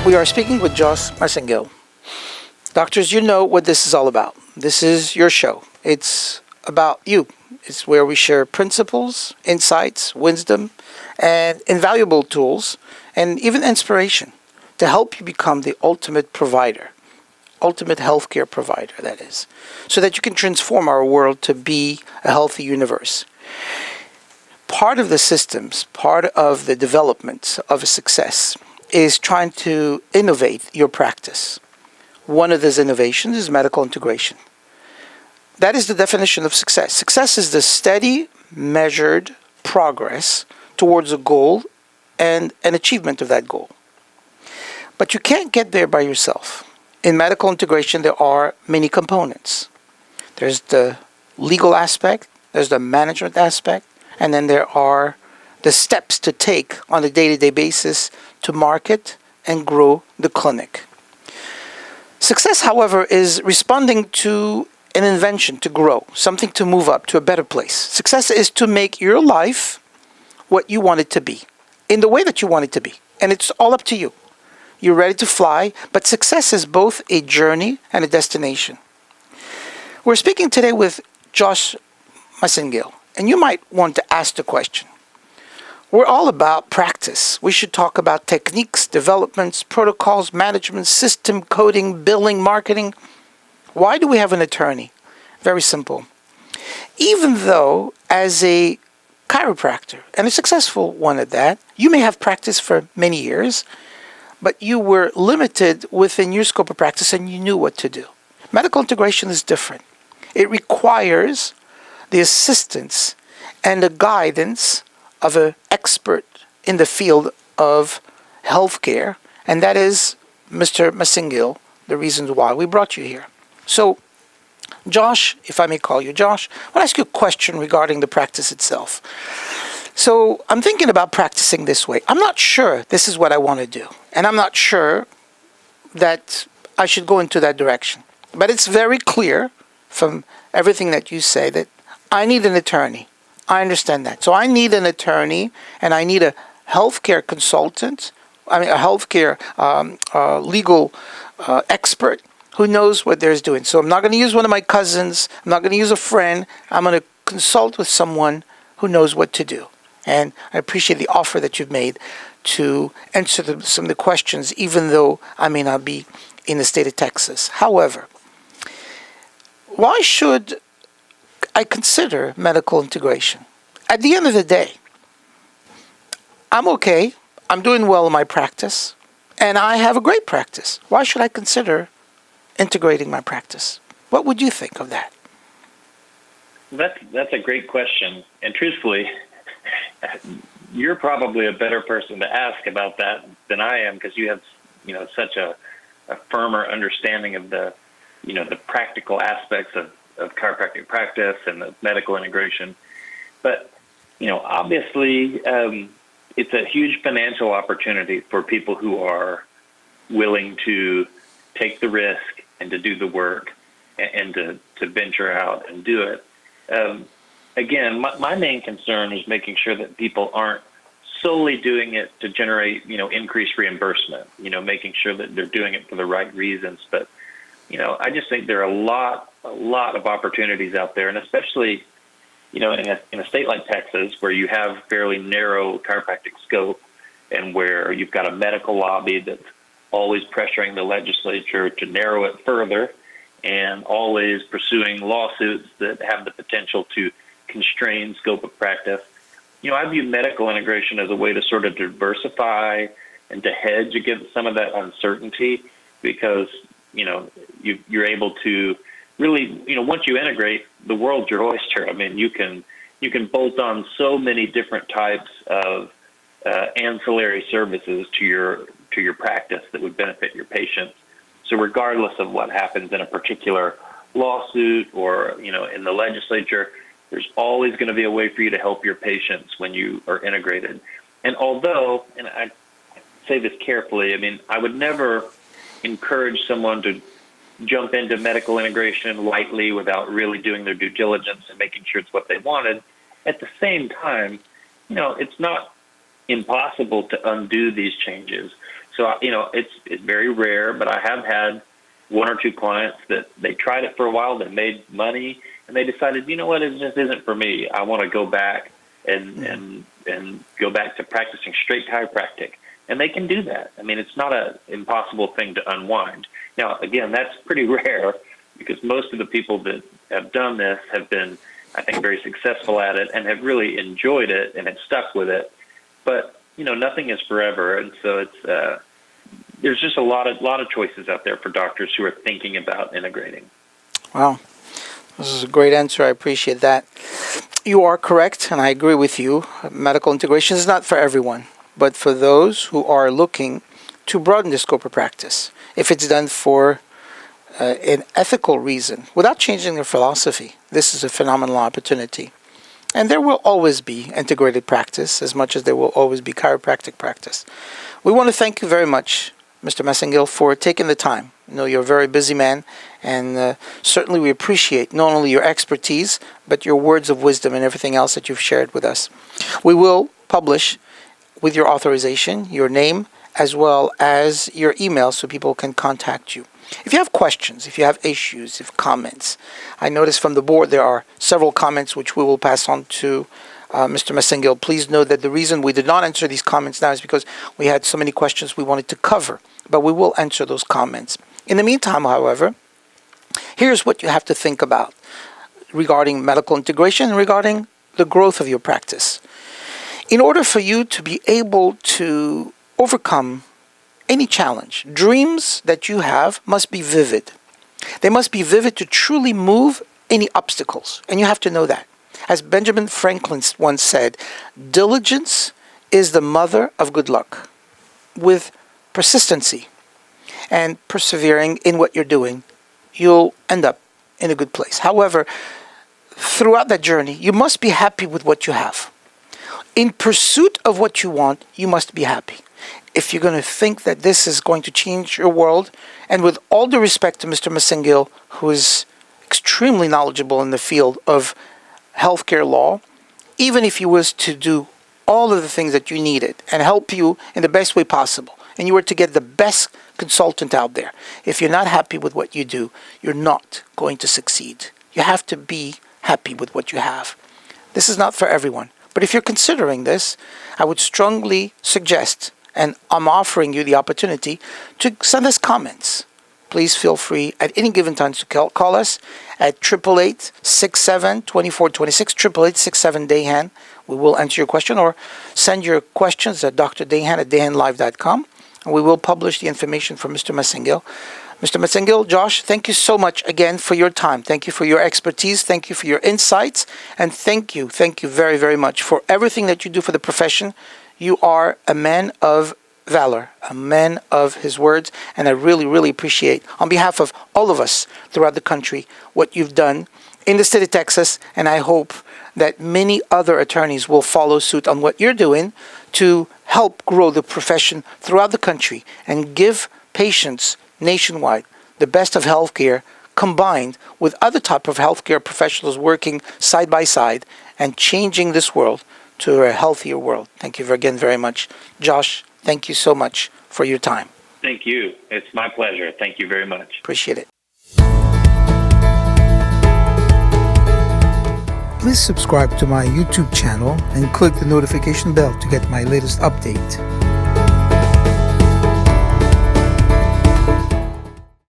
We are speaking with Josh Massingill. Doctors, you know what this is all about. This is your show. It's about you. It's where we share principles, insights, wisdom, and invaluable tools, and even inspiration to help you become the ultimate provider, ultimate healthcare provider, that is, so that you can transform our world to be a healthy universe. Part of the systems, part of the development of a success is trying to innovate your practice. One of those innovations is medical integration. That is the definition of success. Success is the steady, measured progress towards a goal and an achievement of that goal. But you can't get there by yourself. In medical integration, there are many components. There's the legal aspect, there's the management aspect, and then there are the steps to take on a day-to-day basis to market and grow the clinic. Success, however, is responding to an invention to grow, something to move up to a better place. Success is to make your life what you want it to be, in the way that you want it to be. And it's all up to you. You're ready to fly, but success is both a journey and a destination. We're speaking today with Josh Massingill, and you might want to ask the question. We're all about practice. We should talk about techniques, developments, protocols, management, system coding, billing, marketing. Why do we have an attorney? Very simple. Even though as a chiropractor, and a successful one at that, you may have practiced for many years, but you were limited within your scope of practice and you knew what to do. Medical integration is different. It requires the assistance and the guidance of an expert in the field of healthcare, and that is Mr. Massingill, the reasons why we brought you here. So, Josh, if I may call you Josh, I want to ask you a question regarding the practice itself. So, I'm thinking about practicing this way. I'm not sure this is what I want to do, and I'm not sure that I should go into that direction. But it's very clear from everything that you say that I need an attorney. I understand that. So I need an attorney, and I need a healthcare consultant, a healthcare legal expert who knows what they're doing. So I'm not going to use one of my cousins. I'm not going to use a friend. I'm going to consult with someone who knows what to do. And I appreciate the offer that you've made to answer some of the questions, even though I may not be in the state of Texas. However, why should I consider medical integration? At the end of the day, I'm okay. I'm doing well in my practice, and I have a great practice. Why should I consider integrating my practice? What would you think of that? That's a great question, and truthfully, you're probably a better person to ask about that than I am, because you have, such a firmer understanding of the practical aspects of chiropractic practice and the medical integration. But, obviously, it's a huge financial opportunity for people who are willing to take the risk and to do the work and to venture out and do it. Again, my main concern is making sure that people aren't solely doing it to generate, increased reimbursement, making sure that they're doing it for the right reasons. But, I just think there are a lot of opportunities out there, and especially, in a state like Texas, where you have fairly narrow chiropractic scope and where you've got a medical lobby that's always pressuring the legislature to narrow it further and always pursuing lawsuits that have the potential to constrain scope of practice. I view medical integration as a way to sort of diversify and to hedge against some of that uncertainty, because, you're able to really, once you integrate, the world's your oyster. I mean, you can bolt on so many different types of ancillary services to your practice that would benefit your patients. So regardless of what happens in a particular lawsuit or, in the legislature, there's always going to be a way for you to help your patients when you are integrated. And although, and I say this carefully, I would never encourage someone to jump into medical integration lightly without really doing their due diligence and making sure it's what they wanted. At the same time, it's not impossible to undo these changes. So, it's very rare, but I have had one or two clients that they tried it for a while, they made money, and they decided, you know what, it just isn't for me. I want to go back and go back to practicing straight chiropractic. And they can do that. I mean, it's not an impossible thing to unwind. Now, again, that's pretty rare because most of the people that have done this have been, I think, very successful at it and have really enjoyed it and have stuck with it. But, nothing is forever. And so it's there's just a lot of choices out there for doctors who are thinking about integrating. Wow. This is a great answer. I appreciate that. You are correct, and I agree with you. Medical integration is not for everyone, but for those who are looking to broaden the scope of practice. If it's done for an ethical reason, without changing their philosophy, this is a phenomenal opportunity. And there will always be integrated practice, as much as there will always be chiropractic practice. We want to thank you very much, Mr. Massingill, for taking the time. I know you're a very busy man, and certainly we appreciate not only your expertise, but your words of wisdom and everything else that you've shared with us. We will publish, with your authorization, your name, as well as your email so people can contact you. If you have questions, if you have issues, if comments, I noticed from the board there are several comments which we will pass on to Mr. Massingill. Please know that the reason we did not answer these comments now is because we had so many questions we wanted to cover, but we will answer those comments. In the meantime, however, here's what you have to think about regarding medical integration and regarding the growth of your practice. In order for you to be able to overcome any challenge, dreams that you have must be vivid. They must be vivid to truly move any obstacles, and you have to know that. As Benjamin Franklin once said, diligence is the mother of good luck. With persistency and persevering in what you're doing, you'll end up in a good place. However, throughout that journey, you must be happy with what you have. In pursuit of what you want, you must be happy. If you're going to think that this is going to change your world, and with all due respect to Mr. Massingill, who is extremely knowledgeable in the field of healthcare law, even if he was to do all of the things that you needed and help you in the best way possible, and you were to get the best consultant out there, if you're not happy with what you do, you're not going to succeed. You have to be happy with what you have. This is not for everyone. But if you're considering this, I would strongly suggest, and I'm offering you the opportunity, to send us comments. Please feel free at any given time to call us at 888-67-2426, 888-67-DAHAN. We will answer your question, or send your questions at drdahan@dahanlive.com, and we will publish the information from Mr. Massingill. Mr. Massingill, Josh, thank you so much again for your time. Thank you for your expertise. Thank you for your insights. And thank you very, very much for everything that you do for the profession. You are a man of valor, a man of his words, and I really, really appreciate, on behalf of all of us throughout the country, what you've done in the state of Texas, and I hope that many other attorneys will follow suit on what you're doing to help grow the profession throughout the country and give patients nationwide the best of healthcare, combined with other type of healthcare professionals working side by side and changing this world to a healthier world. Thank you again very much. Josh, thank you so much for your time. Thank you. It's my pleasure. Thank you very much. Appreciate it. Please subscribe to my YouTube channel and click the notification bell to get my latest update.